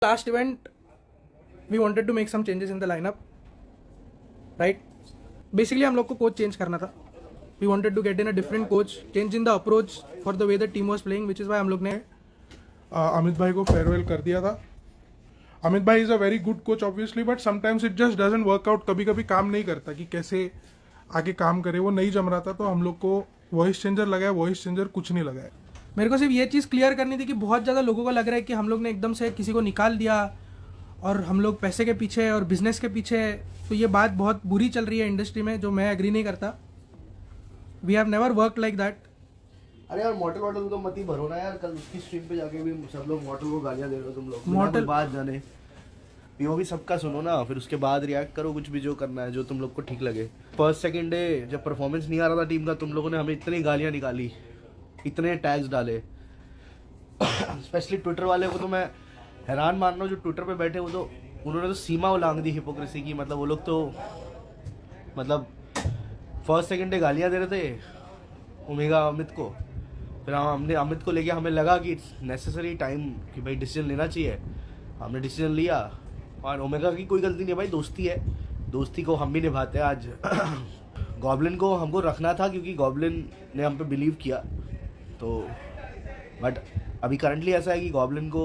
Last event, we wanted to make some changes in the lineup, right? Basically हम लोग को coach change करना था. We wanted to get in a different coach, change in the approach for the way the team was playing, which is why हम लोग ने अमित भाई को फेयरवेल कर दिया था. अमित भाई is a very good coach obviously, but sometimes it just doesn't work out. कभी कभी काम नहीं करता कि कैसे आगे काम करे, वो नहीं जम रहा था. तो हम लोग को वॉइस चेंजर लगाया, वॉइस चेंजर कुछ नहीं लगाया. मेरे को सिर्फ ये चीज़ क्लियर करनी थी कि बहुत ज़्यादा लोगों को लग रहा है कि हम लोग ने एकदम से किसी को निकाल दिया और हम लोग पैसे के पीछे और बिजनेस के पीछे. तो ये बात बहुत बुरी चल रही है इंडस्ट्री में, जो मैं एग्री नहीं करता. We have never work like that. अरे यार मॉडल तो मत ही भरो ना यार. कल उसकी स्ट्रीम पे जाके भी सब लोग मॉडल को गालियां दे रहे हो तुम लोग. मॉडल बात जाने पीओ भी सबका सुनो ना, फिर उसके बाद रिएक्ट करो. कुछ भी जो करना है, जो तुम लोग को ठीक लगे. फर्स्ट सेकंड डे जब परफॉर्मेंस नहीं आ रहा था टीम का, तुम लोगों ने हमें इतनी गालियां निकाली, इतने टैग्स डाले. स्पेशली ट्विटर वाले को तो मैं हैरान मान रहा हूँ. जो ट्विटर पे बैठे वो तो उन्होंने तो सीमा उलांग दी हिपोक्रेसी की. मतलब वो लोग तो मतलब फर्स्ट सेकंड डे गालियाँ दे रहे थे ओमेगा अमित को. फिर हमने अमित को लेके हमें लगा कि इट्स नेसेसरी टाइम कि भाई डिसीजन लेना चाहिए. हमने डिसीजन लिया और ओमेगा की कोई गलती नहीं है भाई, दोस्ती है. दोस्ती को हम भी निभाते हैं. आज गॉब्लिन को हमको रखना था क्योंकि गॉब्लिन ने हम पे बिलीव किया. तो बट अभी करंटली ऐसा है कि गॉब्लिन को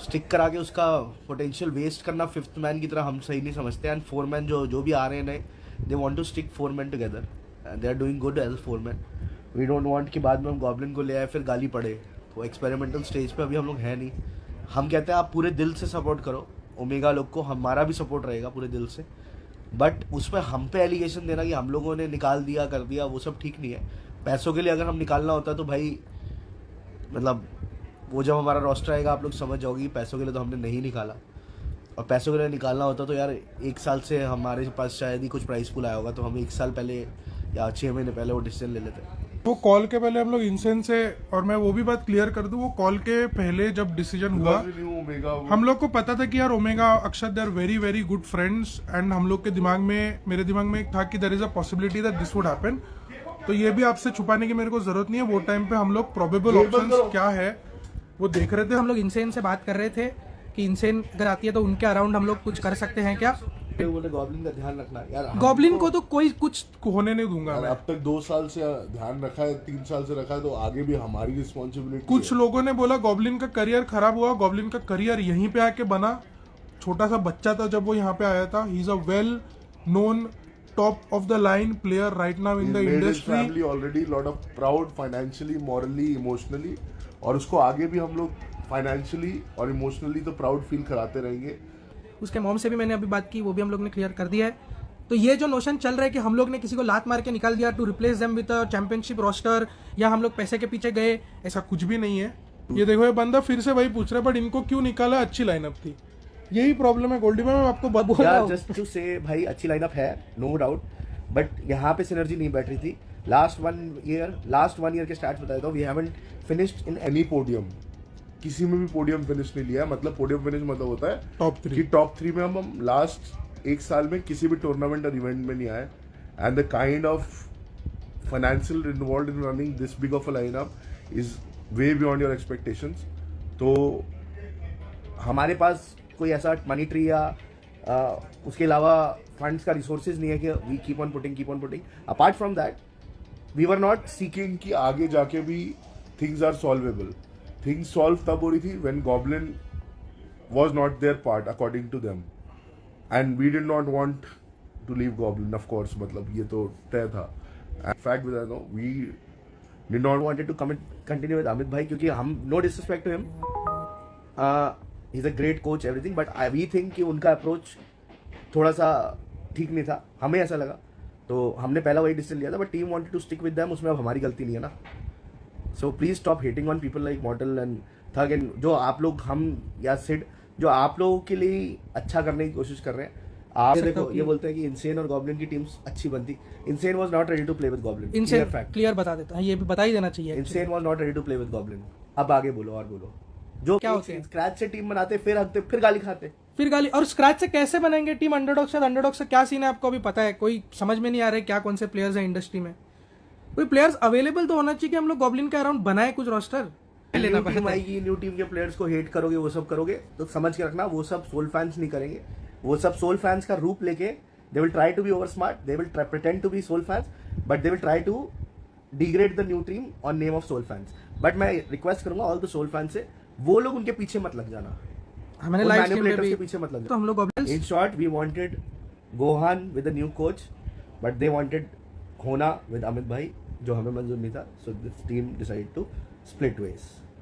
स्टिक करा के उसका पोटेंशियल वेस्ट करना फिफ्थ मैन की तरह हम सही नहीं समझते. एंड फोर मैन जो भी आ रहे हैं नए, they want to stick four man together and they are doing good as four man. We don't want कि बाद में हम गॉब्लिन को ले आए फिर गाली पड़े. तो एक्सपेरिमेंटल स्टेज पे अभी हम लोग हैं नहीं. हम कहते हैं आप पूरे दिल से सपोर्ट करो ओमेगा लोग को. हमारा भी सपोर्ट रहेगा पूरे दिल से. बट उस पर हम पे एलिगेशन देना कि हम लोगों ने निकाल दिया कर दिया, वो सब ठीक नहीं है. पैसों के लिए अगर हम निकालना होता तो भाई मतलब वो जब हमारा रोस्टर आएगा आप लोग समझ जाओगे कि पैसों के लिए तो हमने नहीं निकाला. और पैसों के लिए निकालना होता तो यार एक साल से हमारे पास शायद ही कुछ प्राइस पूल आया होगा. तो हम एक साल पहले या 6 महीने पहले वो डिसीजन ले लेते. वो कॉल के पहले हम लोग इनसेन से, और मैं वो भी बात क्लियर कर दूं, वो कॉल के पहले जब डिसीजन हुआ हम लोग को पता था कि यार Omega Akshat they are very very good friends. And हम लोग के दिमाग में, मेरे दिमाग में एक था कि there is a possibility that this would happen. तो ये भी आपसे छुपाने की मेरे को जरूरत नहीं है. वो टाइम पे हम लोग प्रोबेबल ऑप्शंस क्या है वो देख रहे थे. हम लोग इनसेन से बात कर रहे थे कि इनसेन अगर आती है तो उनके अराउंड हम लोग कुछ कर सकते हैं क्या. बोले गॉब्लिन का ध्यान रखना यार. गॉब्लिन को तो कोई कुछ होने नहीं दूंगा मैं. अब तक 2 साल से ध्यान रखा है, 3 साल से रखा है, तो आगे भी हमारी रिस्पॉन्सिबिलिटी. कुछ लोगों ने बोला गॉब्लिन का करियर खराब हुआ. गॉब्लिन का करियर यहीं पे आके बना. छोटा सा बच्चा था जब वो यहाँ पे आया था. ही is a well known top of the line player right now in the industry. Family already lot of proud financially, morally, emotionally, और उसको आगे भी हम लोग फाइनेंशियली और इमोशनली तो प्राउड फील कराते रहेंगे. उसके मॉम से भी मैंने अभी बात की, वो भी हम लोग ने क्लियर कर दिया है. तो ये जो नोशन चल रहा है कि हम लोग ने किसी को लात मार के निकाल दिया to replace them with a championship roster, या हम लोग पैसे के पीछे गए, ऐसा कुछ भी नहीं है. ये देखो ये बंदा फिर से वही पूछ रहा है, बट इनको क्यों निकाला. अच्छी लाइनअप थी. यही प्रॉब्लम है गोल्डी में. मैं आपको बोल रहा हूँ जस्ट टू से भाई अच्छी लाइनअप है, नो डाउट. बट यहाँ पे सिनर्जी नहीं बैठ रही थी. लास्ट वन ईयर के स्टार्ट बताया था, we haven't finished in any podium. किसी में भी पोडियम फिनिश नहीं लिया. मतलब पोडियम फिनिश मतलब होता है टॉप 3 में. हम लास्ट 1 साल में किसी भी टूर्नामेंट और इवेंट में नहीं आए. And the kind of financial involve in running this big of a lineup is way beyond your expectations. तो हमारे पास कोई ऐसा मनी ट्री या उसके अलावा फंड्स का रिसोर्सेज नहीं है कि we keep on putting. Apart from that we were not seeking कि आगे जाके भी things are solvable. Things solve तब हो रही थी when Goblin was not there part according to them. And we did not want to leave Goblin of course. मतलब ये तो तय था. Fact with I know we did not wanted to continue with Amit भाई, क्योंकि हम no disrespect to him, he is a great coach everything, but we think कि उनका अप्रोच थोड़ा सा ठीक नहीं था. हमें ऐसा लगा तो हमने पहला वही डिसीजन लिया था. But team wanted to stick with them, उसमें अब हमारी गलती नहीं है ना. So please stop hating on people like Mortal and Thug. एंड जो आप लोग, हम या सिड, जो आप लोगों के लिए अच्छा करने की कोशिश कर रहे हैं. आप देखो ये बोलते हैं कि इनसेन और गॉब्लिन की टीम्स अच्छी बनती. Insane was not ready to play with Goblin. Insane clear बता देता है, ये भी बता ही देना चाहिए. Insane was not ready to play with Goblin. अब आगे बोलो और बोलो. जो क्या होते हैं स्क्रैच से टीम बनाते, फिर हकते, फिर गाली खाते, फिर गाली. और स्क्रैच से कैसे बनाएंगे टीम? अंडरडॉग से क्या सीन है आपको अभी पता है? कोई समझ में नहीं आ रहा है क्या कौन से प्लेयर्स हैं इंडस्ट्री में. कोई प्लेयर्स अवेलेबल तो होना चाहिए कि हम लोग गॉब्लिन के अराउंड बनाए कुछ रोस्टर. लेना न्यू टीम पड़ता है। आएगी, न्यू टीम के प्लेयर्स को हेट करोगे, वो सब करोगे, तो समझ के रखना वो सब सोल फैंस नहीं करेंगे। वो सब सोल फैंस का रूप लेके they will try to be over smart, they will pretend to be Soul fans, but they will try to degrade the new team on name of Soul fans. But मैं request करूंगा all the Soul fans से, वो लोग उनके पीछे मत लग जाना, हमने उन लाइव स्ट्रीम में मैनिपुलेटर्स भी के पीछे मत लग तो जाना। हम लोग obvious In short, we wanted Gohan with a new coach, but they wanted Hona with Amit Bhai, जो हमें मंजूर नहीं था. So this team decided to split ways.